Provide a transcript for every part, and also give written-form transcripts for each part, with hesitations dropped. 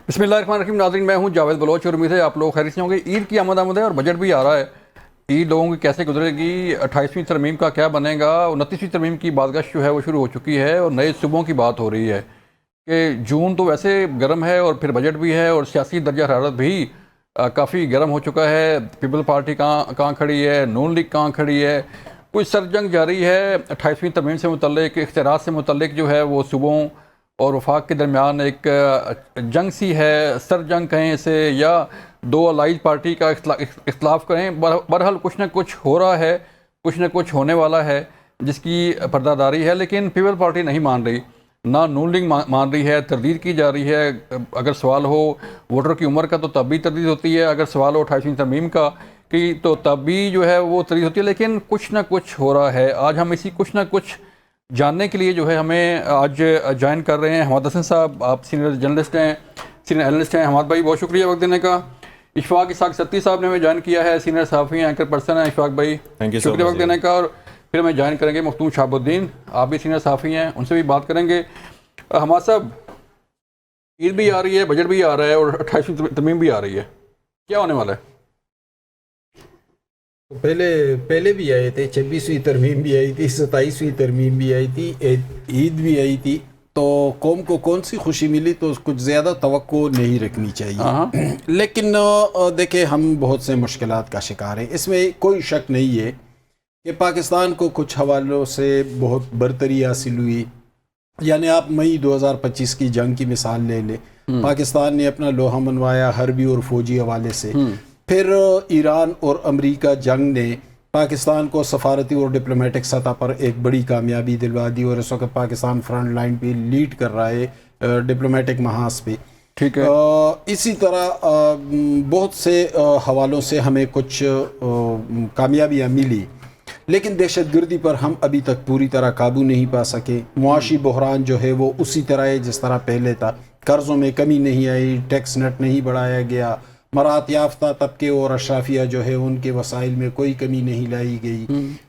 बिस्मिल्लाहिर्रहमानिर्रहीम। नाज़रीन, मैं हूं जावेद बलोच और उम्मीद है आप लोग खैरियत से होंगे। ईद की आमद है और बजट भी आ रहा है। ईद लोगों की कैसे गुजरेगी, 28वीं तरमीम का क्या बनेगा, 29वीं तरमीम की बातगश जो है वो शुरू हो चुकी है और नए सूबों की बात हो रही है कि जून तो वैसे गर्म है और फिर बजट भी है और सियासी दर्जा हरारत भी काफ़ी गर्म हो चुका है। पीपल पार्टी कहाँ खड़ी है, नून लीग कहाँ खड़ी है, कुछ सरजंग जारी है। 28वीं तरमीम से मुतल्लिक, इख्तियारात से मुतल्लिक जो है वो सूबों और वफाक के दरमियान एक जंग सी है, सर जंग कहें इसे या दो अलाइज पार्टी का इख्तलाफ करें। बहरहाल कुछ ना कुछ हो रहा है, कुछ ना कुछ होने वाला है जिसकी पर्दादारी है। लेकिन पीपल पार्टी नहीं मान रही, ना नून लीग मान रही है, तरदीद की जा रही है। अगर सवाल हो वोटर की उम्र का तो तब भी तरदीद होती है, अगर सवाल हो 28वीं तरमीम का की तो तब भी जो है वो तरदीद होती है। लेकिन कुछ ना कुछ हो रहा है। आज हम इसी कुछ ना कुछ जानने के लिए जो है हमें आज ज्वाइन कर रहे हैं हमाद हसन साहब। आप सीनियर जर्नलिस्ट हैं, सीनियर एनालिस्ट हैं। हमाद भाई बहुत शुक्रिया वक्त देने का। इशफाक इसाक सत्ती साहब ने हमें ज्वाइन किया है, सीनियर सहाफ़ी हैं, एंकर पर्सन है। इशफाक भाई शुक्रिया वक्त देने का। और फिर हमें ज्वाइन करेंगे मखदूम शहाबुद्दीन, आप भी सीनियर सहाफ़ी हैं, उनसे भी बात करेंगे। हमाद साहब, ईद भी आ रही है, बजट भी आ रहा है और 28वीं तरमीम भी आ रही है, क्या होने वाला है? पहले भी आए थे, 26वीं तरमीम भी आई थी, 27वीं तरमीम भी आई थी, ईद भी आई थी। तो कौम को कौन सी खुशी मिली तो कुछ ज़्यादा तवक्को नहीं रखनी चाहिए। लेकिन देखें, हम बहुत से मुश्किलात का शिकार हैं, इसमें कोई शक नहीं है कि पाकिस्तान को कुछ हवालों से बहुत बरतरी हासिल हुई। यानी आप मई 2025 की जंग की मिसाल ले लें, पाकिस्तान ने अपना लोहा मनवाया हरबी और फौजी हवाले से। फिर ईरान और अमेरिका जंग ने पाकिस्तान को सफारती और डिप्लोमेटिक सतह पर एक बड़ी कामयाबी दिलवा दी और इस वक्त पाकिस्तान फ्रंट लाइन पे लीड कर रहा है डिप्लोमेटिक महाज पे। ठीक है। इसी तरह बहुत से हवालों से हमें कुछ कामयाबियाँ मिली, लेकिन दहशतगर्दी पर हम अभी तक पूरी तरह काबू नहीं पा सके। मुआशी बहरान जो है वो उसी तरह है जिस तरह पहले था। कर्ज़ों में कमी नहीं आई, टैक्स नेट नहीं बढ़ाया गया, मरात याफ्ता तबके और अशराफिया जो है उनके वसाइल में कोई कमी नहीं लाई गई।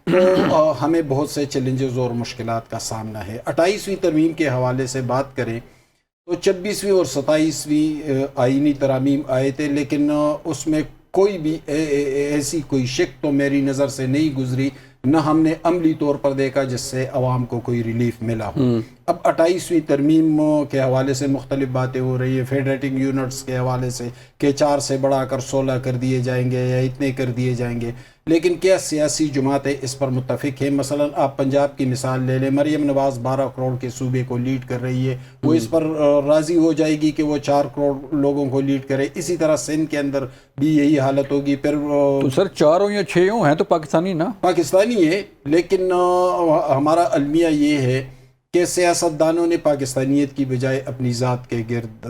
तो हमें बहुत से चैलेंजेस और मुश्किलात का सामना है। 28वीं तरमीम के हवाले से बात करें तो 26वीं और 27वीं आईनी तरामीम आए थे, लेकिन उसमें कोई भी ऐसी कोई शिक तो मेरी नज़र से नहीं गुजरी, न हमने अमली तौर पर देखा जिससे अवाम को कोई रिलीफ मिला हो। अब 28वीं तरमीम के हवाले से मुख्तलिफ बातें हो रही है। फेडरेटिंग यूनिट्स के हवाले से कि 4 से बढ़ाकर 16 कर दिए जाएंगे या इतने कर दिए जाएंगे, लेकिन क्या सियासी जमातें इस पर मुत्तफिक हैं? मसलन आप पंजाब की मिसाल ले लें, मरियम नवाज़ 12 करोड़ के सूबे को लीड कर रही है, वो इस पर राज़ी हो जाएगी कि वो 4 करोड़ लोगों को लीड करे। इसी तरह सिंध के अंदर भी यही हालत होगी। फिर तो सर 4 हो या 6 हो, हैं तो पाकिस्तानी ना, पाकिस्तानी है, लेकिन हमारा अलमिया ये है कि सियासतदानों ने पाकिस्तानियत की बजाय अपनी ज़ात के गिर्द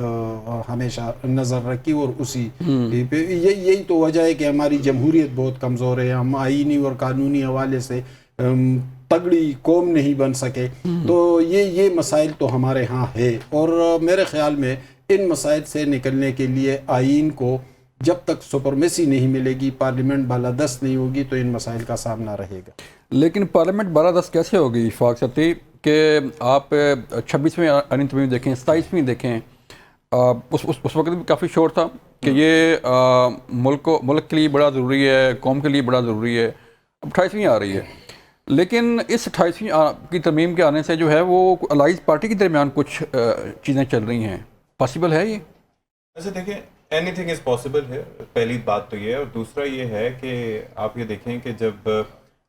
हमेशा नज़र रखी और उसी पे यही तो वजह है कि हमारी जमहूरियत बहुत कमज़ोर है। हम आईनी और कानूनी हवाले से तगड़ी कौम नहीं बन सके। तो ये मसाइल तो हमारे यहाँ है और मेरे ख़्याल में इन मसाइल से निकलने के लिए आइन को जब तक सुपरमेसी नहीं मिलेगी, पार्लियामेंट बालादस्त नहीं होगी, तो इन मसाइल का सामना रहेगा। लेकिन पार्लियामेंट बालादस्त कैसे होगी इशफाक सत्ती कि आप 26वीं आईनी तरमीम देखें, 27वीं देखें, उस वक्त भी काफ़ी शोर था कि ये मुल्क के लिए बड़ा ज़रूरी है, कौम के लिए बड़ा ज़रूरी है। अब 28वीं आ रही है, लेकिन इस 28वीं की तरमीम के आने से जो है वो अलाइज पार्टी के दरमियान कुछ चीज़ें चल रही हैं। पॉसिबल है ये? वैसे देखें, एनीथिंग इज़ पॉसिबल है, पहली बात तो ये है। और दूसरा ये है कि आप ये देखें कि जब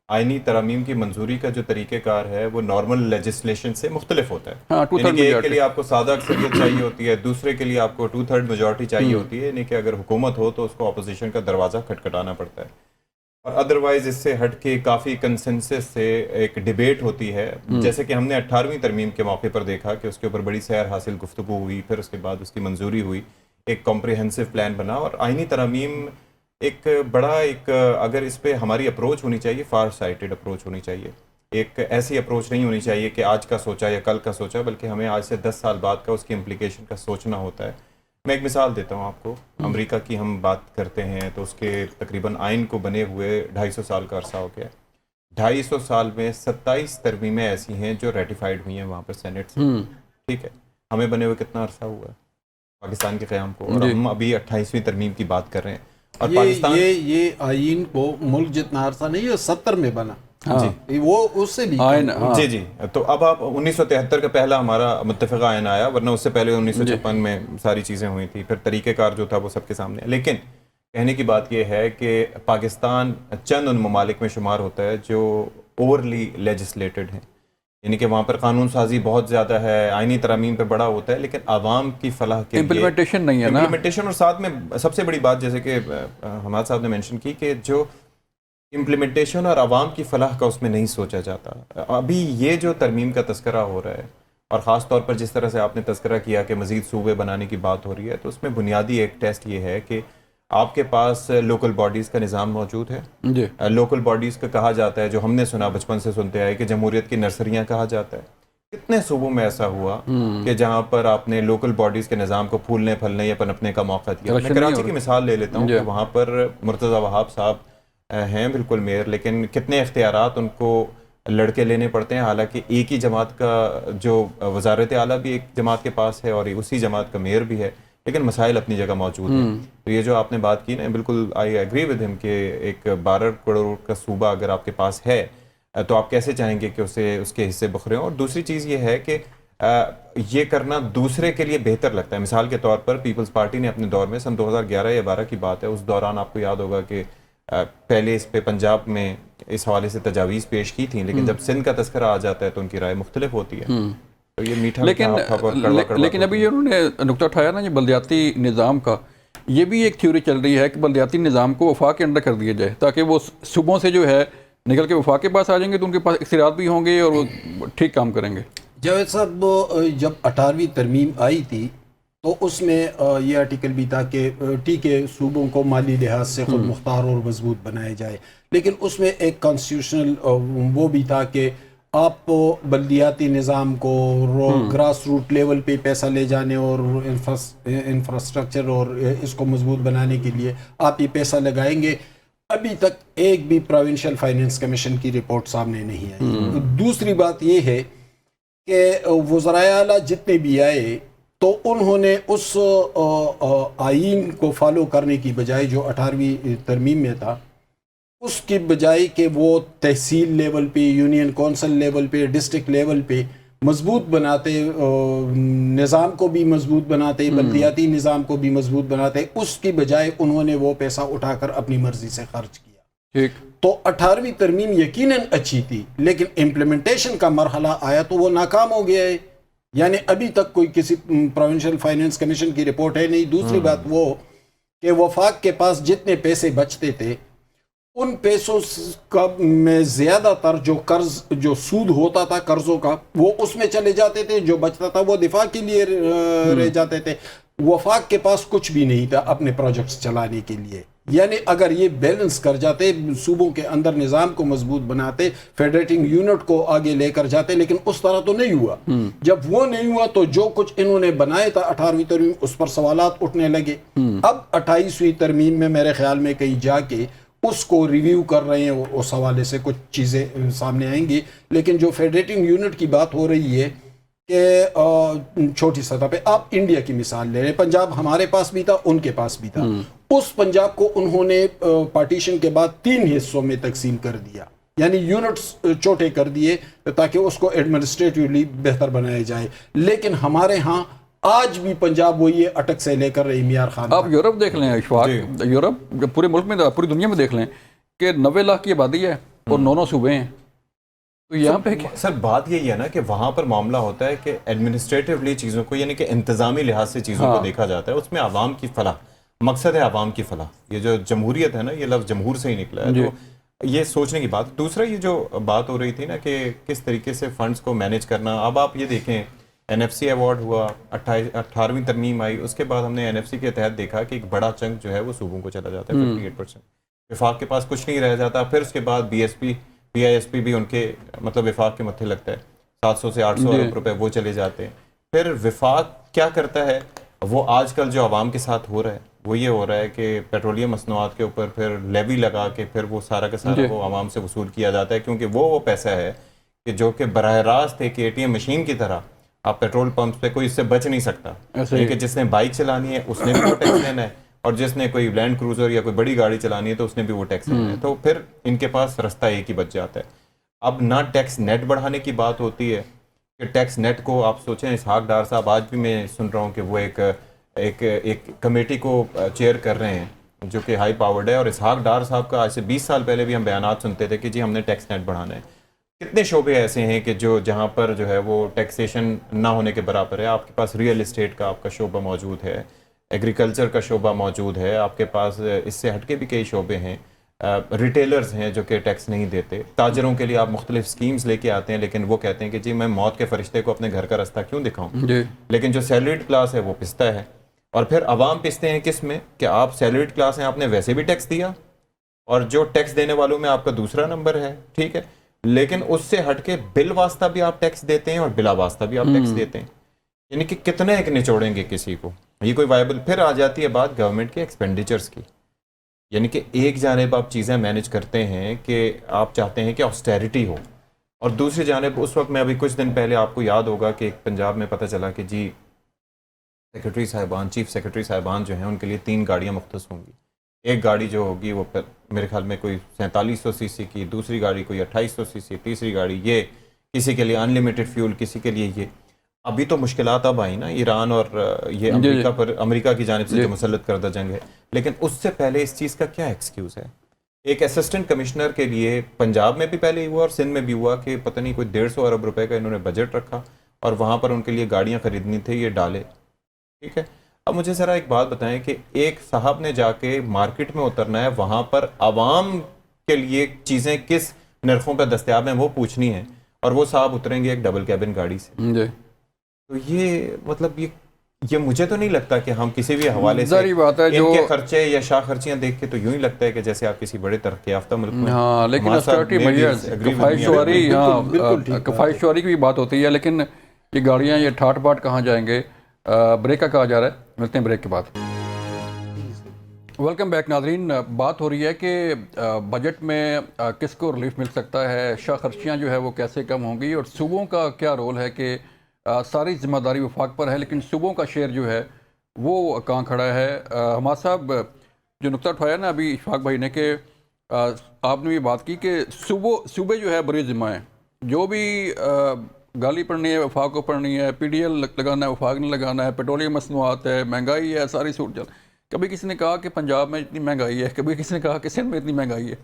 आइनी तरामीम की मंजूरी का जो तरीक़ेकार है वो नॉर्मल लेजिस्लेशन से मुख्तलिफ होता है। यानी कि एक के लिए आपको सादा अक्सरियत चाहिए होती है, दूसरे के लिए आपको 2/3 मेजॉरिटी चाहिए होती है। यानी कि अगर हुकूमत हो तो उसको अपोजिशन का दरवाज़ा खटखटाना पड़ता है, और अदरवाइज़ इससे हट के काफ़ी कंसेंसस से एक डिबेट होती है। जैसे कि हमने 18वीं तरमीम के मौके पर देखा कि उसके ऊपर बड़ी सैर हासिल गुफ्तगू हुई, फिर उसके बाद उसकी मंजूरी हुई, एक कॉम्प्रिहेंसिव प्लान बना। और आइनी तरामीम एक बड़ा अगर इस पे हमारी अप्रोच होनी चाहिए, फार साइटेड अप्रोच होनी चाहिए। एक ऐसी अप्रोच नहीं होनी चाहिए कि आज का सोचा या कल का सोचा, बल्कि हमें आज से 10 साल बाद का उसकी इम्प्लीकेशन का सोचना होता है। मैं एक मिसाल देता हूँ आपको। अमेरिका की हम बात करते हैं तो उसके तकरीबन आइन को बने हुए 250 साल का अरसा हो गया। 250 साल में 27 तरमीमें ऐसी हैं जो रेटिफाइड हुई हैं वहाँ पर सेनेट से। ठीक है, हमें बने हुए कितना अरसा हुआ है? پاکستان کے قیام کو، اور ہم ابھی 28ویں ترمیم کی بات کر رہے ہیں. اور یہ پاکستان یہ آئین کو ملک جتنا عرصہ نہیں ہے 70 میں بنا. جی وہ اس سے بھی جی تو اب آپ 1973 کا پہلا ہمارا متفقہ آئین آیا، ورنہ اس سے پہلے 1956 میں ساری چیزیں ہوئی تھی. پھر طریقہ کار جو تھا وہ سب کے سامنے. لیکن کہنے کی بات یہ ہے کہ پاکستان چند ان ممالک میں شمار ہوتا ہے جو اوورلی لیجسلیٹڈ ہیں، یعنی کہ وہاں پر قانون سازی بہت زیادہ ہے، آئینی ترامیم پہ بڑا ہوتا ہے، لیکن عوام کی فلاح کے لیے امپلیمنٹیشن نہیں ہے نا. امپلیمنٹیشن، اور ساتھ میں سب سے بڑی بات جیسے کہ حماد صاحب نے مینشن کی کہ جو امپلیمنٹیشن اور عوام کی فلاح کا اس میں نہیں سوچا جاتا. ابھی یہ جو ترمیم کا تذکرہ ہو رہا ہے، اور خاص طور پر جس طرح سے آپ نے تذکرہ کیا کہ مزید صوبے بنانے کی بات ہو رہی ہے، تو اس میں بنیادی ایک ٹیسٹ یہ ہے کہ آپ کے پاس لوکل باڈیز کا نظام موجود ہے. جی لوکل باڈیز کا کہا جاتا ہے، جو ہم نے سنا بچپن سے سنتے آئے، کہ جمہوریت کی نرسریاں کہا جاتا ہے. کتنے صوبوں میں ایسا ہوا کہ جہاں پر آپ نے لوکل باڈیز کے نظام کو پھولنے پھلنے یا پنپنے کا موقع دیا؟ میں کراچی کی مثال لے لیتا ہوں کہ وہاں پر مرتضی وہاب صاحب ہیں بالکل میئر، لیکن کتنے اختیارات ان کو لڑکے لینے پڑتے ہیں، حالانکہ ایک ہی جماعت کا جو وزارت اعلیٰ بھی ایک جماعت کے پاس ہے اور اسی جماعت کا میئر بھی ہے، لیکن مسائل اپنی جگہ موجود ہیں. تو یہ جو آپ نے بات کی نا، بالکل آئی ایگری ود ہم کہ ایک 12 کروڑ کا صوبہ اگر آپ کے پاس ہے تو آپ کیسے چاہیں گے کہ اس کے حصے بکھرے ہوں. اور دوسری چیز یہ ہے کہ یہ کرنا دوسرے کے لیے بہتر لگتا ہے. مثال کے طور پر پیپلز پارٹی نے اپنے دور میں سن 2011 یا 12 کی بات ہے، اس دوران آپ کو یاد ہوگا کہ پہلے اس پہ پنجاب میں اس حوالے سے تجاویز پیش کی تھیں، لیکن جب سندھ کا تذکرہ آ جاتا ہے تو ان کی رائے مختلف ہوتی ہے. تو یہ میٹھا لیکن ابھی انہوں نے نقطہ اٹھایا نا یہ بلدیاتی نظام کا، یہ بھی ایک تھیوری چل رہی ہے کہ بلدیاتی نظام کو وفاق کے انڈر کر دیا جائے تاکہ وہ صوبوں سے جو ہے نکل کے وفاق کے پاس آ جائیں گے تو ان کے پاس اختیارات بھی ہوں گے اور وہ ٹھیک کام کریں گے. جاوید صاحب، جب 18ویں ترمیم آئی تھی تو اس میں یہ آرٹیکل بھی تھا کہ ٹھیک ہے صوبوں کو مالی لحاظ سے خود مختار اور مضبوط بنایا جائے، لیکن اس میں ایک کانسٹیٹیوشنل وہ بھی تھا کہ آپ بلدیاتی نظام کو گراس روٹ لیول پہ پیسہ لے جانے اور انفراسٹرکچر اور اس کو مضبوط بنانے کے لیے آپ یہ پیسہ لگائیں گے. ابھی تک ایک بھی پروونشل فائنینس کمیشن کی رپورٹ سامنے نہیں آئی. دوسری بات یہ ہے کہ وزرائے اعلیٰ جتنے بھی آئے تو انہوں نے اس آئین کو فالو کرنے کی بجائے جو 18ویں ترمیم میں تھا، اس کی بجائے کہ وہ تحصیل لیول پہ، یونین کونسل لیول پہ، ڈسٹرکٹ لیول پہ مضبوط بناتے، نظام کو بھی مضبوط بناتے، بلدیاتی نظام کو بھی مضبوط بناتے، اس کی بجائے انہوں نے وہ پیسہ اٹھا کر اپنی مرضی سے خرچ کیا. ٹھیک. تو 18ویں ترمیم یقیناً اچھی تھی، لیکن امپلیمنٹیشن کا مرحلہ آیا تو وہ ناکام ہو گیا ہے. یعنی ابھی تک کوئی کسی پروونشل فائنینس کمیشن کی رپورٹ ہے نہیں. دوسری بات وہ کہ وفاق کے پاس جتنے پیسے بچتے تھے ان پیسوں کا میں زیادہ تر جو قرض جو سود ہوتا تھا قرضوں کا وہ اس میں چلے جاتے تھے، جو بچتا تھا وہ دفاع کے لیے رہ جاتے تھے. وفاق کے پاس کچھ بھی نہیں تھا اپنے پروجیکٹس چلانے کے لیے. یعنی اگر یہ بیلنس کر جاتے، صوبوں کے اندر نظام کو مضبوط بناتے، فیڈریٹنگ یونٹ کو آگے لے کر جاتے، لیکن اس طرح تو نہیں ہوا. جب وہ نہیں ہوا تو جو کچھ انہوں نے بنایا تھا 18ویں ترمیم اس پر سوالات اٹھنے لگے. اب 28ویں ترمیم میں میرے خیال میں کہیں جا کے اس کو ریویو کر رہے ہیں، اس حوالے سے کچھ چیزیں سامنے آئیں گی. لیکن جو فیڈریٹنگ یونٹ کی بات ہو رہی ہے کہ چھوٹی سطح پہ، آپ انڈیا کی مثال لے رہے ہیں، پنجاب ہمارے پاس بھی تھا، ان کے پاس بھی تھا. اس پنجاب کو انہوں نے پارٹیشن کے بعد 3 حصوں میں تقسیم کر دیا، یعنی یونٹس چھوٹے کر دیے تاکہ اس کو ایڈمنسٹریٹولی بہتر بنایا جائے. لیکن ہمارے ہاں آج بھی پنجاب وہی ہے، اٹک سے لے کر میار خان. آپ یورپ دیکھ لیں اشفاق، یورپ پورے ملک میں، پوری دنیا میں دیکھ لیں کہ 90 لاکھ کی آبادی ہے اور 9 صوبے ہیں. تو یہاں پہ سر بات یہی ہے نا کہ وہاں پر معاملہ ہوتا ہے کہ ایڈمنسٹریٹولی چیزوں کو، یعنی کہ انتظامی لحاظ سے چیزوں کو دیکھا جاتا ہے، اس میں عوام کی فلاح مقصد ہے. عوام کی فلاح، یہ جو جمہوریت ہے نا، یہ لفظ جمہور سے ہی نکلا ہے. تو یہ سوچنے کی بات. دوسرا یہ جو بات ہو رہی تھی نا کہ کس طریقے سے فنڈز کو مینیج کرنا. اب آپ یہ دیکھیں NFC ایوارڈ ہوا، 18ویں ترمیم آئی، اس کے بعد ہم نے NFC کے تحت دیکھا کہ ایک بڑا چنک جو ہے وہ صوبوں کو چلا جاتا ہے، 58%. وفاق کے پاس کچھ نہیں رہ جاتا. پھر اس کے بعد BISP بھی ان کے مطلب وفاق کے متھے لگتا ہے، 700 سے 800 ارب روپے وہ چلے جاتے ہیں. پھر وفاق کیا کرتا ہے؟ وہ آج کل جو عوام کے ساتھ ہو رہا ہے وہ یہ ہو رہا ہے کہ پیٹرولیم مصنوعات کے اوپر پھر لیوی لگا کے پھر وہ سارا کا سارا وہ عوام سے وصول کیا جاتا ہے، کیونکہ وہ پیسہ ہے کہ جو کہ براہ راست ایک ATM مشین کی طرح آپ پیٹرول پمپس پہ کوئی اس سے بچ نہیں سکتا. کہ جس نے بائک چلانی ہے اس نے بھی وہ ٹیکس لینا ہے, اور جس نے کوئی لینڈ کروزر یا کوئی بڑی گاڑی چلانی ہے تو اس نے بھی وہ ٹیکس لینا ہے. تو پھر ان کے پاس رستہ ایک ہی بچ جاتا ہے. اب نہ ٹیکس نیٹ بڑھانے کی بات ہوتی ہے کہ ٹیکس نیٹ کو آپ سوچیں, اسحاق ڈار صاحب آج بھی میں سن رہا ہوں کہ وہ ایک کمیٹی کو چیئر کر رہے ہیں جو کہ ہائی پاورڈ ہے, اور اسحاق ڈار صاحب کا آج سے 20 سال پہلے بھی ہم بیانات سنتے تھے کہ جی ہم نے ٹیکس نیٹ بڑھانا ہے. کتنے شعبے ایسے ہیں کہ جہاں پر جو ہے وہ ٹیکسیشن نہ ہونے کے برابر ہے. آپ کے پاس ریئل اسٹیٹ کا آپ کا شعبہ موجود ہے, ایگریکلچر کا شعبہ موجود ہے, آپ کے پاس اس سے ہٹ کے بھی کئی شعبے ہیں, ریٹیلرز ہیں جو کہ ٹیکس نہیں دیتے, تاجروں کے لیے آپ مختلف سکیمز لے کے آتے ہیں لیکن وہ کہتے ہیں کہ جی میں موت کے فرشتے کو اپنے گھر کا راستہ کیوں دکھاؤں. لیکن جو سیلریڈ کلاس ہے وہ پستا ہے, اور پھر عوام پستے ہیں کس میں کہ آپ سیلریڈ کلاس ہیں, آپ نے ویسے بھی ٹیکس دیا, اور جو ٹیکس دینے والوں میں آپ کا دوسرا نمبر ہے, ٹھیک ہے, لیکن اس سے ہٹ کے بل واسطہ بھی آپ ٹیکس دیتے ہیں اور بلا واسطہ بھی آپ ٹیکس دیتے ہیں. یعنی کہ کتنے ایک نچوڑیں گے کسی کو, یہ کوئی وائبل. پھر آ جاتی ہے بات گورنمنٹ کے ایکسپینڈیچرز کی, یعنی کہ ایک جانب آپ چیزیں مینیج کرتے ہیں کہ آپ چاہتے ہیں کہ آسٹیریٹی ہو, اور دوسری جانب اس وقت میں ابھی کچھ دن پہلے آپ کو یاد ہوگا کہ ایک پنجاب میں پتہ چلا کہ جی سیکرٹری صاحبان, چیف سیکرٹری صاحبان جو ہیں ان کے لیے 3 گاڑیاں مختص ہوں گی. ایک گاڑی جو ہوگی وہ میرے خیال میں کوئی 4700 سی سی کی, دوسری گاڑی کوئی 2800 سی سی, تیسری گاڑی یہ کسی کے لیے انلمیٹڈ فیول, کسی کے لیے یہ. ابھی تو مشکلات اب آئی نا ایران اور یہ امریکہ کی جانب سے جو مسلط کردہ جنگ ہے, لیکن اس سے پہلے اس چیز کا کیا ایکسکیوز ہے. ایک اسسٹنٹ کمشنر کے لیے پنجاب میں بھی پہلے ہی ہوا اور سندھ میں بھی ہوا کہ پتہ نہیں کوئی 150 ارب روپے کا انہوں نے بجٹ رکھا, اور وہاں پر ان کے لیے گاڑیاں خریدنی تھی, یہ ڈالے, ٹھیک ہے. اب مجھے ذرا ایک بات بتائیں کہ ایک صاحب نے جا کے مارکیٹ میں اترنا ہے, وہاں پر عوام کے لیے چیزیں کس نرخوں پہ دستیاب ہیں وہ پوچھنی ہے, اور وہ صاحب اتریں گے ایک ڈبل کیبن گاڑی سے. تو یہ مطلب یہ مجھے تو نہیں لگتا کہ ہم کسی بھی حوالے سے ان کے خرچے یا شاہ خرچیاں دیکھ کے تو یوں ہی لگتا ہے کہ جیسے آپ کسی بڑے ترقی یافتہ ملک میں. ہاں, لیکن کفایت شعاری کی بھی بات ہوتی ہے, لیکن یہ گاڑیاں یہ ٹھاٹ باٹ کہاں جائیں گے. بریک کا کہا جا رہا ہے, ملتے ہیں بریک کے بعد. ویلکم بیک ناظرین. بات ہو رہی ہے کہ بجٹ میں کس کو ریلیف مل سکتا ہے, شاہ خرچیاں جو ہے وہ کیسے کم ہوں گی, اور صوبوں کا کیا رول ہے کہ ساری ذمہ داری وفاق پر ہے لیکن صوبوں کا شیئر جو ہے وہ کہاں کھڑا ہے. حماد صاحب جو نقطہ اٹھایا نا ابھی اشفاق بھائی نے کہ آپ نے یہ بات کی کہ صوبے جو ہے بڑی ذمہ ہیں, جو بھی گالی پڑنی ہے وفاق کو پڑنی ہے, پی ڈی ایل لگانا ہے وفاق نے لگانا ہے, پیٹرولیم مصنوعات ہے, مہنگائی ہے, ساری صورت چل. کبھی کسی نے کہا کہ پنجاب میں اتنی مہنگائی ہے, کبھی کسی نے کہا کہ سندھ میں اتنی مہنگائی ہے.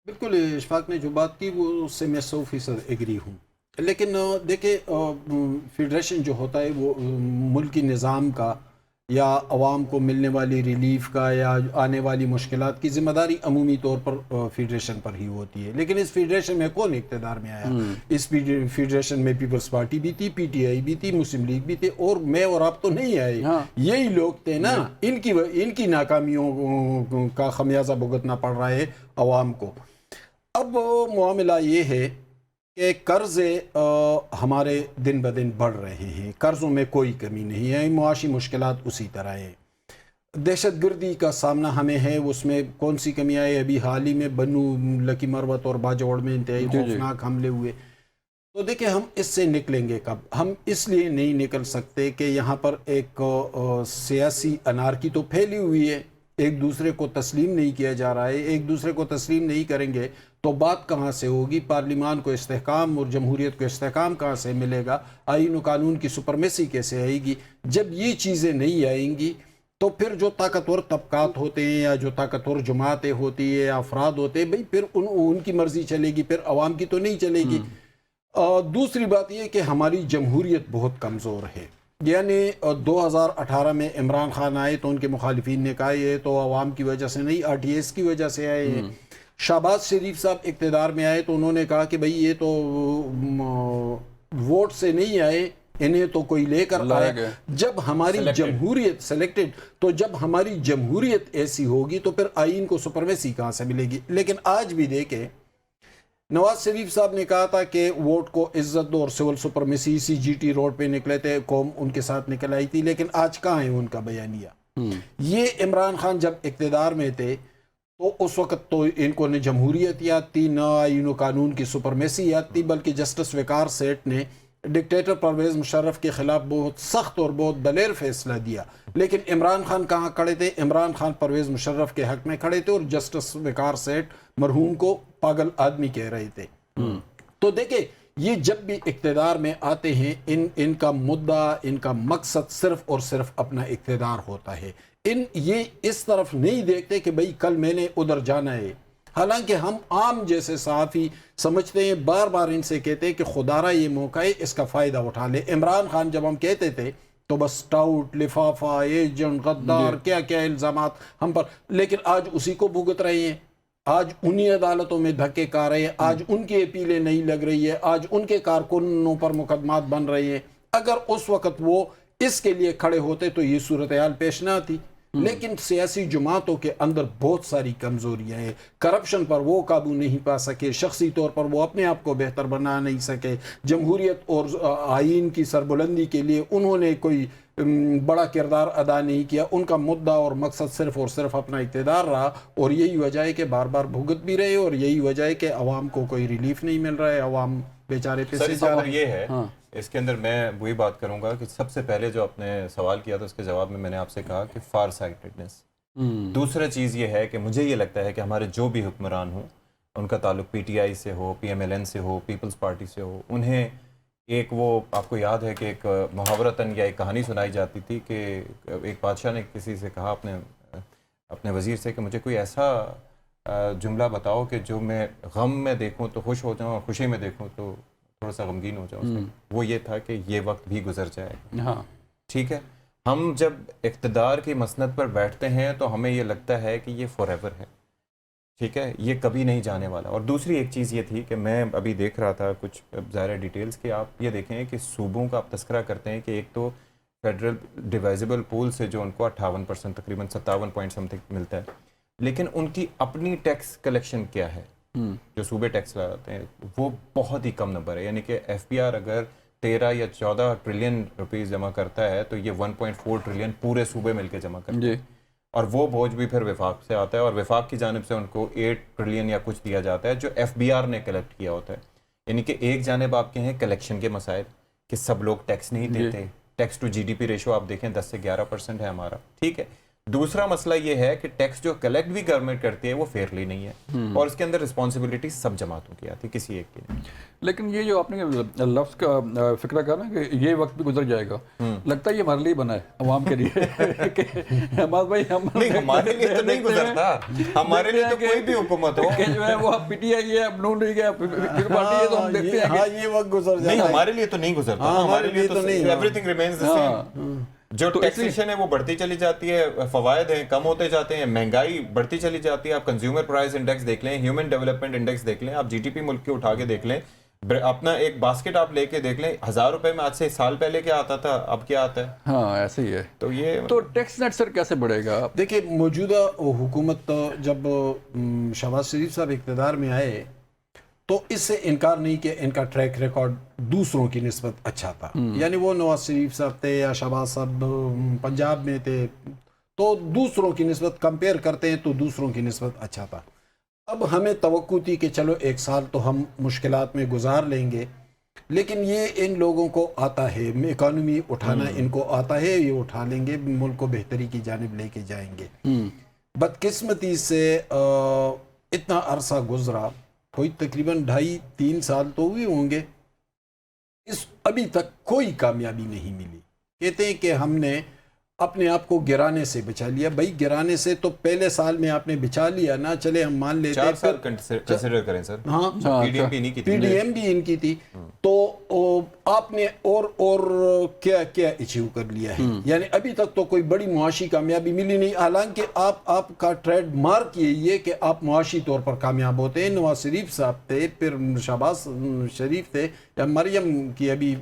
بالکل اشفاق نے جو بات کی وہ اس سے میں 100% ایگری ہوں, لیکن دیکھیں فیڈریشن جو ہوتا ہے وہ ملکی نظام کا یا عوام کو ملنے والی ریلیف کا یا آنے والی مشکلات کی ذمہ داری عمومی طور پر فیڈریشن پر ہی ہوتی ہے. لیکن اس فیڈریشن میں کون اقتدار میں آیا؟ اس فیڈریشن میں پیپلز پارٹی بھی تھی, پی ٹی آئی بھی تھی, مسلم لیگ بھی تھے, اور میں اور آپ تو نہیں آئے. یہی لوگ تھے نا, ان کی ناکامیوں کا خمیازہ بھگتنا پڑ رہا ہے عوام کو. اب معاملہ یہ ہے کہ قرض ہمارے دن بدن بڑھ رہے ہیں, قرضوں میں کوئی کمی نہیں ہے, معاشی مشکلات اسی طرح ہیں. دہشت گردی کا سامنا ہمیں ہے, اس میں کون سی کمی آئی؟ ابھی حال ہی میں بنو لکی مروت اور باجوڑ میں انتہائی خوفناک حملے ہوئے. تو دیکھیں ہم اس سے نکلیں گے کب؟ ہم اس لیے نہیں نکل سکتے کہ یہاں پر ایک سیاسی انارکی تو پھیلی ہوئی ہے, ایک دوسرے کو تسلیم نہیں کیا جا رہا ہے. ایک دوسرے کو تسلیم نہیں کریں گے تو بات کہاں سے ہوگی؟ پارلیمان کو استحکام اور جمہوریت کو استحکام کہاں سے ملے گا؟ آئین و قانون کی سپرمیسی کیسے آئے گی؟ جب یہ چیزیں نہیں آئیں گی تو پھر جو طاقتور طبقات ہوتے ہیں یا جو طاقتور جماعتیں ہوتی ہیں یا افراد ہوتے ہیں, بھئی پھر ان کی مرضی چلے گی, پھر عوام کی تو نہیں چلے گی. دوسری بات یہ کہ ہماری جمہوریت بہت کمزور ہے. یعنی 2018 میں عمران خان آئے تو ان کے مخالفین نے کہا یہ تو عوام کی وجہ سے نہیں, آر ٹی ایس کی وجہ سے آئے ہیں. شہباز شریف صاحب اقتدار میں آئے تو انہوں نے کہا کہ بھئی یہ تو ووٹ سے نہیں آئے, انہیں تو کوئی لے کر آیا. جب ہماری جمہوریت سلیکٹڈ, تو جب ہماری جمہوریت ایسی ہوگی تو پھر آئین کو سپرمیسی کہاں سے ملے گی؟ لیکن آج بھی دیکھیں, نواز شریف صاحب نے کہا تھا کہ ووٹ کو عزت دو اور سول سپرمیسی, سی جی ٹی روڈ پہ نکلے تھے, قوم ان کے ساتھ نکل آئی تھی, لیکن آج کہاں ہے ان کا بیانیہ؟ یہ عمران خان جب اقتدار میں تھے تو اس وقت تو ان کو نہ جمہوریت یاد تھی, نہ آئین و قانون کی سپرمیسی یاد تھی, بلکہ جسٹس وقار سیٹھ نے ڈکٹیٹر پرویز مشرف کے خلاف بہت سخت اور بہت دلیر فیصلہ دیا، لیکن عمران خان کہاں کھڑے تھے؟ عمران خان پرویز مشرف کے حق میں کھڑے تھے اور جسٹس وقار سیٹھ مرحوم کو پاگل آدمی کہہ رہے تھے۔ تو دیکھیں یہ جب بھی اقتدار میں آتے ہیں ان کا مدعا، ان کا مقصد صرف اور صرف اپنا اقتدار ہوتا ہے۔ یہ اس طرف نہیں دیکھتے کہ بھئی کل میں نے ادھر جانا ہے۔ حالانکہ ہم عام جیسے صحافی سمجھتے ہیں، بار بار ان سے کہتے ہیں کہ خدا را یہ موقع ہے، اس کا فائدہ اٹھا لے۔ عمران خان جب ہم کہتے تھے تو بس ٹاؤٹ، لفافہ، ایجنٹ، غدار، کیا کیا الزامات ہم پر، لیکن آج اسی کو بھگت رہے ہیں۔ آج انہی عدالتوں میں دھکے کھا رہے ہیں، آج ان کی اپیلیں نہیں لگ رہی ہے، آج ان کے کارکنوں پر مقدمات بن رہے ہیں۔ اگر اس وقت وہ اس کے لیے کھڑے ہوتے تو یہ صورتحال پیش نہ آتی۔ لیکن سیاسی جماعتوں کے اندر بہت ساری کمزوریاں ہیں، کرپشن پر وہ قابو نہیں پا سکے، شخصی طور پر وہ اپنے آپ کو بہتر بنا نہیں سکے، جمہوریت اور آئین کی سربلندی کے لیے انہوں نے کوئی بڑا کردار ادا نہیں کیا۔ ان کا مدعا اور مقصد صرف اور صرف اپنا اقتدار رہا، اور یہی وجہ ہے کہ بار بار بھگت بھی رہے، اور یہی وجہ ہے کہ عوام کو کوئی ریلیف نہیں مل رہا ہے، عوام بیچارے پیسے جا رہے ہیں۔ یہ ہے اس کے اندر میں وہی بات کروں گا کہ سب سے پہلے جو آپ نے سوال کیا تھا اس کے جواب میں نے آپ سے کہا کہ فار سائٹڈنس۔ دوسرا چیز یہ ہے کہ مجھے یہ لگتا ہے کہ ہمارے جو بھی حکمران ہوں، ان کا تعلق پی ٹی آئی سے ہو، پی ایم ایل این سے ہو، پیپلز پارٹی سے ہو، انہیں ایک وہ آپ کو یاد ہے کہ ایک محاورتاً یا ایک کہانی سنائی جاتی تھی کہ ایک بادشاہ نے کسی سے کہا اپنے وزیر سے کہ مجھے کوئی ایسا جملہ بتاؤ کہ جو میں غم میں دیکھوں تو خوش ہو جاؤں اور خوشی میں دیکھوں تو تھوڑا سا غمگین ہو جاؤں۔ وہ یہ تھا کہ یہ وقت بھی گزر جائے گا۔ ٹھیک ہے، ہم جب اقتدار کی مسند پر بیٹھتے ہیں تو ہمیں یہ لگتا ہے کہ یہ فار ایور ہے، ٹھیک ہے، یہ کبھی نہیں جانے والا۔ اور دوسری ایک چیز یہ تھی کہ میں ابھی دیکھ رہا تھا کچھ ظاہر ڈیٹیلز کہ آپ یہ دیکھیں کہ صوبوں کا آپ تذکرہ کرتے ہیں کہ ایک تو فیڈرل ڈیوائزبل پول سے جو ان کو 58% تقریباً 57 پوائنٹ سم تھنگ ملتا ہے، لیکن ان کی اپنی ٹیکس کلیکشن کیا ہے جو صوبے ٹیکس لگاتے ہیں وہ بہت ہی کم نمبر ہے۔ یعنی کہ ایف پی آر اگر 13 یا 14 ٹریلین روپیز جمع کرتا ہے تو یہ 1.4 ٹریلین پورے صوبے مل کے جمع کرتا ہے، اور وہ بوجھ بھی پھر وفاق سے آتا ہے، اور وفاق کی جانب سے ان کو 8 ٹریلین یا کچھ دیا جاتا ہے جو ایف بی آر نے کلیکٹ کیا ہوتا ہے۔ یعنی کہ ایک جانب آپ کے ہیں کلیکشن کے مسائل کہ سب لوگ ٹیکس نہیں دیتے، tax to G D P ratio آپ دیکھیں 10 سے 11% ہے ہمارا، ٹھیک ہے۔ دوسرا مسئلہ یہ ہے کہ ٹیکس جو کلیکٹ بھی گورنمنٹ کرتی ہے وہ فیئرلی نہیں ہے، اور اس کے اندر رسپانسبلٹی سب جماعتوں کی آتی ہے، کسی ایک کی نہیں۔ لیکن یہ جو آپ نے لفظ کا فکرہ کہا نا کہ یہ وقت بھی گزر جائے گا، لگتا ہے یہ ہمارے لیے بنا ہے عوام کے لیے کہ بھائی ہمارے لیے تو نہیں گزرتا، ہمارے لیے تو کوئی بھی حکومت ہو کہ جو ہے وہ پی ٹی آئی ہے، نون لیگ ہے، پھر پارٹی ہے، تو ہم دیکھتے ہیں ہاں یہ وقت گزر جاتا ہے۔ نہیں، ہمارے لیے تو نہیں گزرتا، ہمارے لیے تو every thing remains the same. جو ٹیکسیشن ہے وہ بڑھتی چلی جاتی ہے، فوائد ہیں کم ہوتے جاتے ہیں، مہنگائی بڑھتی چلی جاتی ہے۔ آپ کنزیومر پرائز انڈیکس دیکھ لیں، ہیومن ڈیولپمنٹ انڈیکس دیکھ لیں، آپ جی ڈی پی ملک کے اٹھا کے دیکھ لیں، اپنا ایک باسکٹ آپ لے کے دیکھ لیں، 1000 روپے میں آج سے سال پہلے کیا آتا تھا، اب کیا آتا ہے۔ ہاں ایسے ہی ہے۔ تو یہ تو ٹیکس نیٹ سر کیسے بڑھے گا؟ دیکھیں موجودہ حکومت جب شہباز شریف صاحب اقتدار میں آئے تو اس سے انکار نہیں کہ ان کا ٹریک ریکارڈ دوسروں کی نسبت اچھا تھا، یعنی وہ نواز شریف صاحب تھے یا شہباز صاحب پنجاب میں تھے تو دوسروں کی نسبت کمپیئر کرتے ہیں تو دوسروں کی نسبت اچھا تھا۔ اب ہمیں توقع تھی کہ چلو 1 سال تو ہم مشکلات میں گزار لیں گے، لیکن یہ ان لوگوں کو آتا ہے، اکانومی اٹھانا ان کو آتا ہے، یہ اٹھا لیں گے، ملک کو بہتری کی جانب لے کے جائیں گے۔ بدقسمتی سے اتنا عرصہ گزرا، کوئی تقریباً 2.5-3 سال تو ہوئے ہوں گے، ابھی تک کوئی کامیابی نہیں ملی۔ کہتے ہیں کہ ہم نے اپنے آپ کو گرانے سے بچا لیا۔ بھائی گرانے سے تو پہلے سال میں آپ نے بچا لیا نا، چلے ہم مان لیتے 4 سال کنسیڈر کریں سر، ہاں پی ڈی ایم بھی نہیں کی تھی، پی ڈی ایم بھی ان کی تھی، تو آپ نے اور کیا کیا اچیو کر لیا ہے؟ یعنی ابھی تک تو کوئی بڑی معاشی کامیابی ملی نہیں، حالانکہ آپ کا ٹریڈ مارک یہی ہے کہ آپ معاشی طور پر کامیاب ہوتے ہیں۔ نواز شریف صاحب تھے، پھر شہباز شریف تھے، یا مریم کی ابھی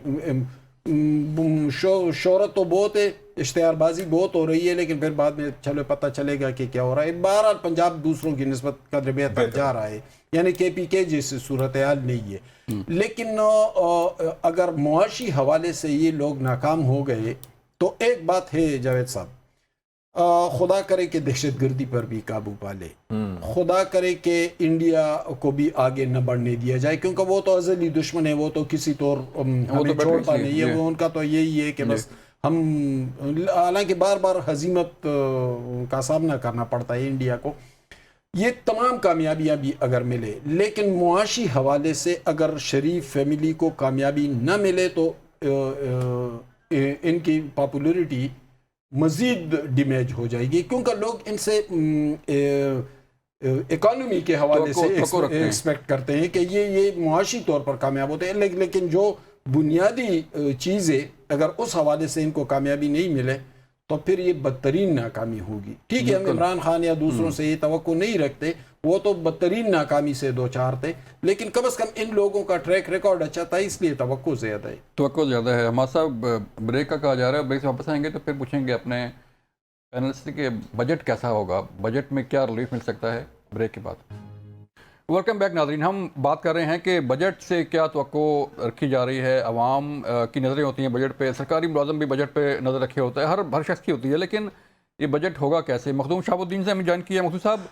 شہرت تو بہت ہے، اشتہار بازی بہت ہو رہی ہے، لیکن پھر بعد میں چلو پتہ چلے گا کہ کیا ہو رہا ہے۔ بہرحال پنجاب دوسروں کی نسبت قدر بہتر جا رہا ہے، یعنی کے پی کے جیسی صورتحال نہیں ہے۔ لیکن اگر معاشی حوالے سے یہ لوگ ناکام ہو گئے تو ایک بات ہے جاوید صاحب، खुदा करे कि दहशत गर्दी पर भी काबू पा ले, खुदा करे कि इंडिया को भी आगे न बढ़ने दिया जाए, क्योंकि वो तो अज़ली दुश्मन है, वो तो किसी तौर हमें छोड़ता नहीं है, वो उनका तो यही है कि बस हम, हालांकि बार बार हजीमत का सामना करना पड़ता है इंडिया को, ये तमाम कामयाबियाँ भी अगर मिले, लेकिन मुआशी हवाले से अगर शरीफ फैमिली को कामयाबी न मिले तो इनकी पॉपुलरिटी मज़ीद डैमेज हो जाएगी, क्योंकि लोग इनसे इकॉनमी के हवाले से एक्सपेक्ट करते हैं कि ये मुआशी तौर पर कामयाब होते हैं, लेकिन जो बुनियादी चीज़ें अगर उस हवाले से इनको कामयाबी नहीं मिले तो फिर ये बदतरीन नाकामी होगी। ठीक है, हम इमरान खान या दूसरों से ये तवक्को नहीं रखते, वो तो बदतरीन नाकामी से दो चार थे, लेकिन कम अज़ कम इन लोगों का ट्रैक रिकॉर्ड अच्छा था, इसलिए तवक्को ज़्यादा है। तवक्को ज़्यादा है। हमारा साहब ब्रेक का कहा जा रहा है, ब्रेक से वापस आएंगे तो फिर पूछेंगे अपने पैनलिस्ट के बजट कैसा होगा, बजट में क्या रिलीफ मिल सकता है, ब्रेक के बाद। वेलकम बैक नाज़रीन, हम बात कर रहे हैं कि बजट से क्या तवक्को रखी जा रही है। अवाम की नज़रें होती हैं बजट पे, सरकारी मुलाज़म भी बजट पे नज़र रखे होता है, हर शख्स की होती है, लेकिन ये बजट होगा कैसे। मखदूम शहाबुद्दीन से हमें ज्वाइन किया। मखदूम साहब,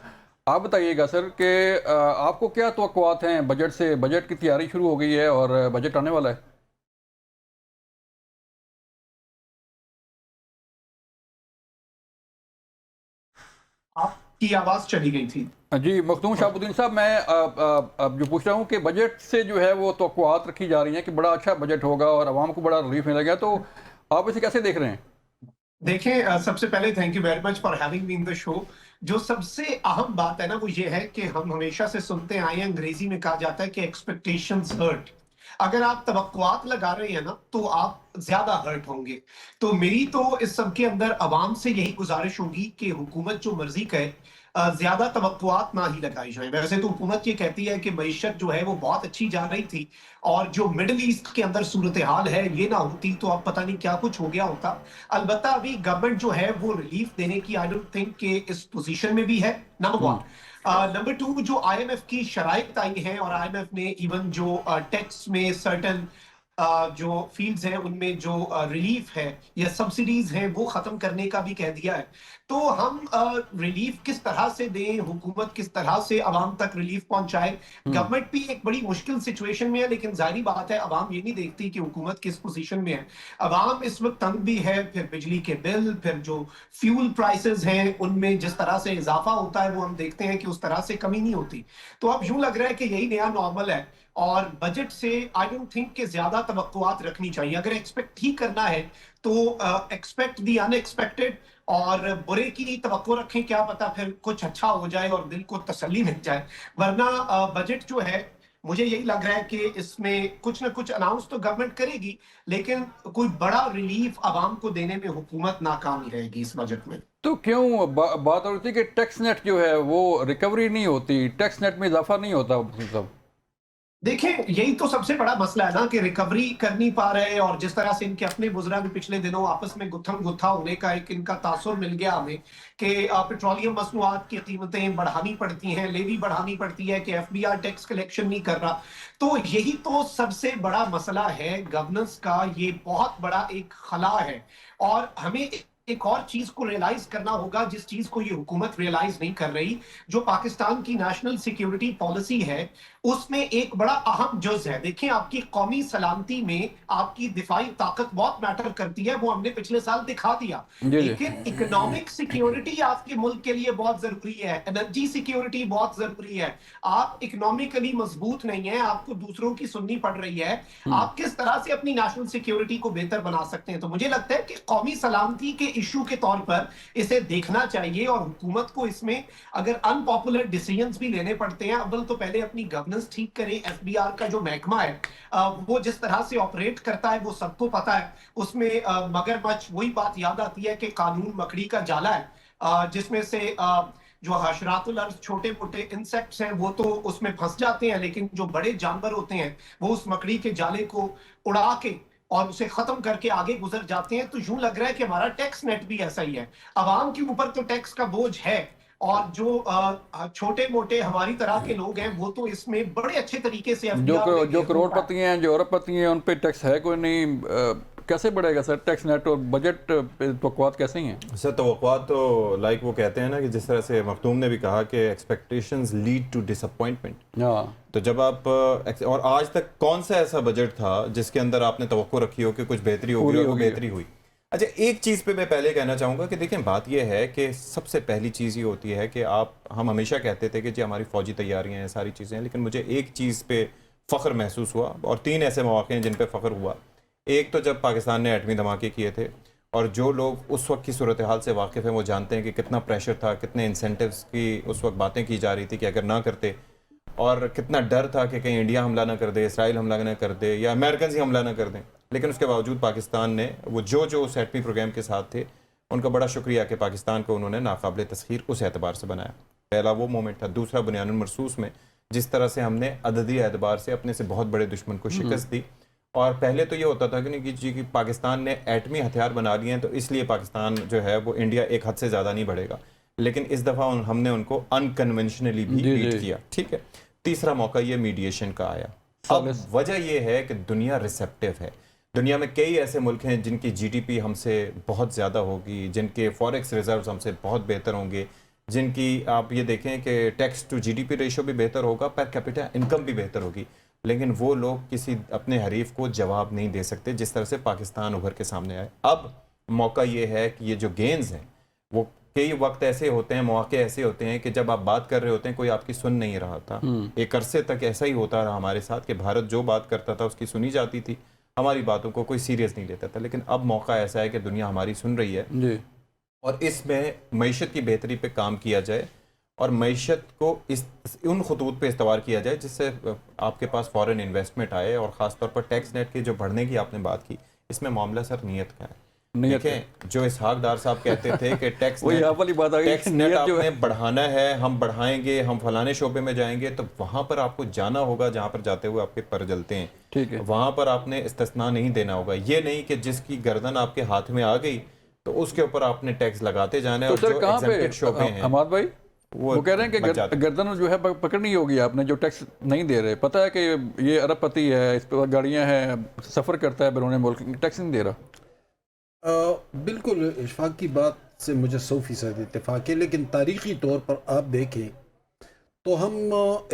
आप बताइएगा सर कि आपको क्या तवक्कुआत हैं बजट से, बजट की तैयारी शुरू हो गई है और बजट आने वाला है। आपकी आवाज चली गई थी। जी मखदूम शहाबुद्दीन साहब, मैं अब जो पूछ रहा हूँ कि बजट से जो है वो तवक्कुआत रखी जा रही हैं कि बड़ा अच्छा बजट होगा और आवाम को बड़ा रिलीफ मिलेगा, तो आप इसे कैसे देख रहे हैं। देखें, सबसे पहले thank you very much for having me in the show. जो सबसे अहम बात है ना वो ये है कि हम हमेशा से सुनते आए हैं, अंग्रेजी में कहा जाता है कि एक्सपेक्टेशंस हर्ट। अगर आप तवक्कुआत लगा रहे हैं ना तो आप ज्यादा हर्ट होंगे। तो मेरी तो इस सब के अंदर अवाम से यही गुजारिश होगी कि हुकूमत जो मर्जी करे ज्यादा तवक्कुआत ना ही लगाई जाए। वैसे तो हुकूमत ये कहती है कि मईशत जो है वो बहुत अच्छी जा रही थी और जो मिडिल ईस्ट के अंदर सूरत हाल है ये ना होती तो अब पता नहीं क्या कुछ हो गया होता। अलबत्ता अभी गवर्नमेंट जो है वो रिलीफ देने की आई डोंट थिंक कि इस पोजीशन में भी है, नंबर वन। नंबर टू, जो आईएमएफ की शराइत आई हैं और आईएमएफ ने इवन जो टैक्स में सर्टन जो फील्ड्स हैं उनमें जो रिलीफ है या सब्सिडीज हैं वो खत्म करने का भी कह दिया है। तो हम रिलीफ किस तरह से दें, हुकूमत किस तरह से आवाम तक रिलीफ पहुंचाए। गवर्नमेंट भी एक बड़ी मुश्किल सिचुएशन में है, लेकिन जाहिर बात है आवाम ये नहीं देखती कि हुकूमत किस पोजीशन में है। आवाम इस वक्त तंग भी है, फिर बिजली के बिल, फिर जो फ्यूल प्राइसेस हैं उनमें जिस तरह से इजाफा होता है वो हम देखते हैं कि उस तरह से कमी नहीं होती। तो अब यूं लग रहा है कि यही नया नॉर्मल है और बजट से आई डोंट थिंक कि ज्यादा तवक्कुआत रखनी चाहिए। अगर एक्सपेक्ट ही करना है तो एक्सपेक्ट दी अनएक्सपेक्टेड और बुरे की तवक्को रखें, क्या पता फिर कुछ अच्छा हो जाए और दिल को तसल्ली मिल जाए। वरना बजट जो है मुझे यही लग रहा है कि इसमें कुछ ना कुछ अनाउंस तो गवर्नमेंट करेगी, लेकिन कोई बड़ा रिलीफ आवाम को देने में हुकूमत नाकाम ही रहेगी इस बजट में। तो क्यों बात हो रही थी कि टैक्स नेट जो है वो रिकवरी नहीं होती, टैक्स नेट में इजाफा नहीं होता सब। देखें, यही तो सबसे बड़ा मसला है ना कि रिकवरी कर नहीं पा रहे और जिस तरह से इनके अपने बुजुर्ग पिछले दिनों आपस में गुत्थम गुत्था होने का एक इनका तासुर मिल गया हमें कि पेट्रोलियम मसनूआत की कीमतें बढ़ानी पड़ती हैं, लेवी बढ़ानी पड़ती है कि एफबीआर टैक्स कलेक्शन नहीं कर रहा। तो यही तो सबसे बड़ा मसला है गवर्नेंस का, ये बहुत बड़ा एक खला है और हमें एक और चीज को रियलाइज करना होगा जिस चीज को ये हुकूमत रियलाइज नहीं कर रही। जो पाकिस्तान की नेशनल सिक्योरिटी पॉलिसी है उसमें एक बड़ा अहम जुज है। देखिए, आपकी कौमी सलामती में आपकी दिफाई ताकत बहुत मैटर करती है, वो हमने पिछले साल दिखा दिया। लेकिन इकोनॉमिक सिक्योरिटी आपके मुल्क के लिए बहुत जरूरी है, एनर्जी सिक्योरिटी बहुत जरूरी है। आप इकोनॉमिकली मजबूत नहीं है, आपको दूसरों की सुननी पड़ रही है, आप किस तरह से अपनी नेशनल सिक्योरिटी को बेहतर बना सकते हैं। तो मुझे लगता है कि कौमी सलामती के इशू के तौर पर इसे देखना चाहिए और हुकूमत को इसमें अगर अनपॉपुलर डिसीजंस भी लेने पड़ते हैं, अव्वल तो पहले अपनी गवर्नेंस ठीक करें। एफबीआर का जो महकमा है वो जिस तरह से ऑपरेट करता है वो सबको पता है। उसमें मगरमच्छ, वही बात याद आती है कि कानून मकड़ी का जाला है जिसमें से जो हशरातुल अर्ज़ छोटे मोटे इंसेक्ट्स हैं वो तो उसमें फंस जाते हैं, लेकिन जो बड़े जानवर होते हैं वो उस मकड़ी के जाले को उड़ा के और उसे खत्म करके आगे गुजर जाते हैं। तो यूं लग रहा है कि हमारा टैक्स नेट भी ऐसा ही है। आवाम के ऊपर तो टैक्स का बोझ है और जो छोटे मोटे हमारी तरह के लोग हैं वो तो इसमें बड़े अच्छे तरीके से जो करोड़पति हैं, जो अरबपति हैं, उन पे टैक्स है कोई नहीं। कैसे बढ़ेगा सर टैक्स नेट और बजट तवक्कुआत कैसे हैं? सर तवक्कुआत तो लाइक वो कहते हैं ना कि जिस तरह से मखदूम ने भी कहा कि एक्सपेक्टेशंस लीड टू डिसअपॉइंटमेंट। हाँ, तो जब आप और आज तक कौन सा ऐसा बजट था जिसके अंदर आपने तवक्को रखी हो कि कुछ बेहतरी होगी और वो बेहतरी हुई? अच्छा, एक चीज़ पे मैं पहले कहना चाहूँगा कि देखें, बात यह है कि सबसे पहली चीज़ ये होती है कि हम हमेशा कहते थे कि जी हमारी फ़ौजी तैयारियाँ हैं, सारी चीज़ें हैं, लेकिन मुझे एक चीज़ पे फ़ख्र महसूस हुआ और 3 ऐसे मौके हैं जिन पे फ़ख्र हुआ। एक तो जब पाकिस्तान ने एटमी धमाके किए थे, और जो लोग उस वक्त की सूरत हाल से वाकिफ़ हैं वो जानते हैं कि कितना प्रेशर था, कितने इंसेंटिव्स की उस वक्त बातें की जा रही थी कि अगर ना करते, और कितना डर था कि कहीं इंडिया हमला ना कर दे, इसराइल हमला ना कर दे, या अमेरिकन ही हमला ना कर दें। लेकिन उसके बावजूद पाकिस्तान ने वो जो उस एटमी प्रोग्राम के साथ थे, उनका बड़ा शुक्रिया कि पाकिस्तान को उन्होंने नाकाबिल तस्खीर उस एतबार से बनाया। पहला वो मोमेंट था। दूसरा, बुनियानुल मरसूस में जिस तरह से हमने अददी एतबार से अपने से बहुत बड़े दुश्मन को शिकस्त दी। और पहले तो ये होता था कि पाकिस्तान ने एटमी हथियार बना लिए हैं तो इसलिए पाकिस्तान जो है वो इंडिया एक हद से ज़्यादा नहीं बढ़ेगा, लेकिन इस दफ़ा हमने उनको अनकन्वेंशनली भी बीट किया। ठीक है। तीसरा मौका ये मीडिएशन का आया। अब वजह यह है कि दुनिया रिसेप्टिव है। दुनिया में कई ऐसे मुल्क हैं जिनकी जीडीपी हमसे बहुत ज़्यादा होगी, जिनके फॉरेक्स रिजर्व्स हमसे बहुत बेहतर होंगे, जिनकी आप ये देखें कि टैक्स टू जीडीपी रेशो भी बेहतर होगा, पर कैपिटा इनकम भी बेहतर होगी, लेकिन वो लोग किसी अपने हरीफ को जवाब नहीं दे सकते जिस तरह से पाकिस्तान उभर के सामने आए। अब मौका ये है कि ये जो गेंस हैं वो कई वक्त ऐसे होते हैं, मौके ऐसे होते हैं कि जब आप बात कर रहे होते हैं कोई आपकी सुन नहीं रहा था। एक अरसे तक ऐसा ही होता रहा हमारे साथ कि भारत जो बात करता था उसकी सुनी जाती थी, हमारी बातों को कोई सीरियस नहीं लेता था। लेकिन अब मौका ऐसा है कि दुनिया हमारी सुन रही है जी। और इसमें मईशत की बेहतरी पे काम किया जाए और मईशत को उन खतूत पे इस्तेमाल किया जाए जिससे आपके पास फॉरेन इन्वेस्टमेंट आए। और ख़ास तौर पर टैक्स नेट के जो बढ़ने की आपने बात की, इसमें मामला सर नीयत का है। देखें, जो इसहाक डार साहब कहते थे कि टैक्स नेट आपने बढ़ाना है, हम बढ़ाएंगे, हम फलाने शोबे में जाएंगे, तो वहां पर आपको जाना होगा जहां पर जाते हुए आपके पर जलते हैं। ठीक है। वहां पर आपने इस्तिस्ना नहीं देना होगा। ये नहीं कि जिसकी गर्दन आपके हाथ में आ गई तो उसके ऊपर आपने टैक्स लगाते जाना है। तो सर कहाँ पे शोबे हैं हमाद भाई, वो कह रहे हैं कि गर्दन जो है पकड़नी होगी आपने, जो टैक्स नहीं दे रहे। पता है कि ये अरबपति है, इस पर गाड़ियां हैं, सफ़र करता है बैरून मुल्क, टैक्स नहीं दे रहा। बिल्कुल इशफाक की बात से मुझे 100% इत्तेफाक है, लेकिन तारीख़ी तौर पर आप देखें तो हम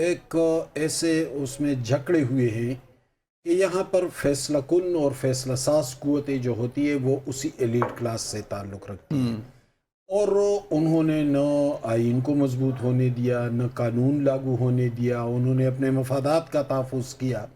एक ऐसे उसमें जकड़े हुए हैं कि यहाँ पर फैसला कुन और फैसला साज क़ुव्वतें जो होती है वो उसी एलीट क्लास से ताल्लुक़ रखती हैं, और उन्होंने न आइन को मजबूत होने दिया, न कानून लागू होने दिया, उन्होंने अपने मफादात का तहफ़्फ़ुज़ किया।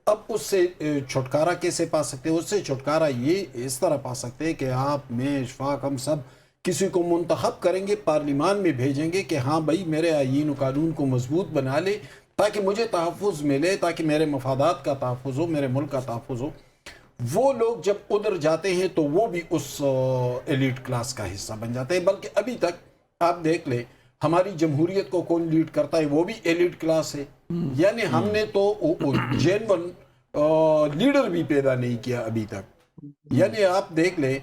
अब उससे छुटकारा कैसे पा सकते हैं? उससे छुटकारा ये इस तरह पा सकते हैं कि आप, मैं, इशफाक, हम सब किसी को मुंतखब करेंगे, पार्लिमान में भेजेंगे कि हाँ भाई मेरे आईन और कानून को मजबूत बना ले ताकि मुझे तहफ़्फ़ुज़ मिले, ताकि मेरे मफादात का तहफ़्फ़ुज़ हो, मेरे मुल्क का तहफ़्फ़ुज़ हो। वो लोग जब उधर जाते हैं तो वो भी उस एलीट क्लास का हिस्सा बन जाते हैं। बल्कि अभी तक आप देख ले, हमारी जमहूरियत को कौन लीड करता है? वो भी एलीट क्लास है। यानी हमने तो जेन्युइन लीडर भी पैदा नहीं किया अभी तक। यानी आप देख ले,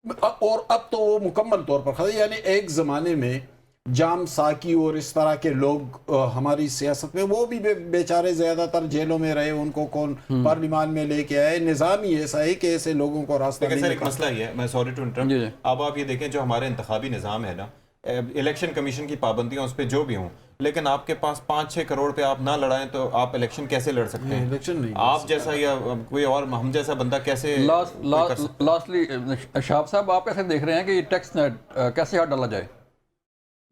और अब तो वो मुकम्मल तौर पर खत्म। यानी एक ज़माने में जाम साकी और इस तरह के लोग हमारी सियासत में, वो भी बेचारे ज़्यादातर जेलों में रहे, उनको कौन पार्लिमान में लेके आए? निज़ाम ही ऐसा है कि ऐसे लोगों को रास्ता नहीं। एक मसला ही है, मैं सॉरी टू इंटरप्ट, अब आप ये देखें जो हमारे इंतखाबी निज़ाम है ना, इलेक्शन कमीशन की पाबंदियां उस पर जो भी हों, लेकिन आपके पास 5-6 करोड़ पे आप ना लड़ाएं तो आप इलेक्शन कैसे लड़ सकते हैं? इलेक्शन नहीं, आप जैसा या कोई और हम जैसा बंदा कैसे? लास्टली शाह साहब, आप कैसे देख रहे हैं कि ये टैक्स नेट कैसे हाथ डाला जाए?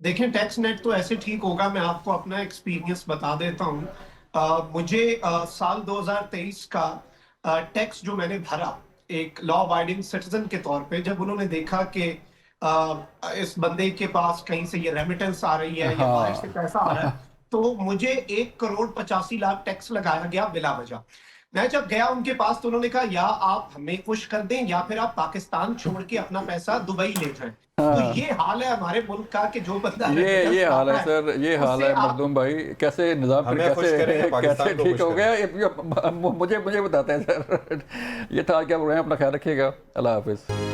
देखिए, टैक्स नेट तो ऐसे ठीक होगा। मैं आपको अपना एक्सपीरियंस बता देता हूँ। मुझे साल 2023 का टैक्स जो मैंने भरा एक लॉ अबाइडिंग सिटीजन के तौर पे, जब उन्होंने देखा कि इस बंदे के पास कहीं से ये रेमिटेंस आ रही है या बाहर से पैसा आ रहा है, तो मुझे 1,85,00,000 टैक्स लगाया गया बिला वजह। मैं जब गया उनके पास तो उन्होंने कहा या आप हमें खुश कर दें या फिर आप पाकिस्तान छोड़ के अपना पैसा दुबई ले जाएं। तो ये हाल है हमारे मुल्क का कि जो बंदा ये हाल है सर, ये हाल है मखदूम भाई। कैसे निज़ाम कैसे ठीक हो गया, मुझे बताते हैं सर। ये था क्या प्रोग्राम, अपना ख्याल रखिएगा। अल्लाह हाफिज़।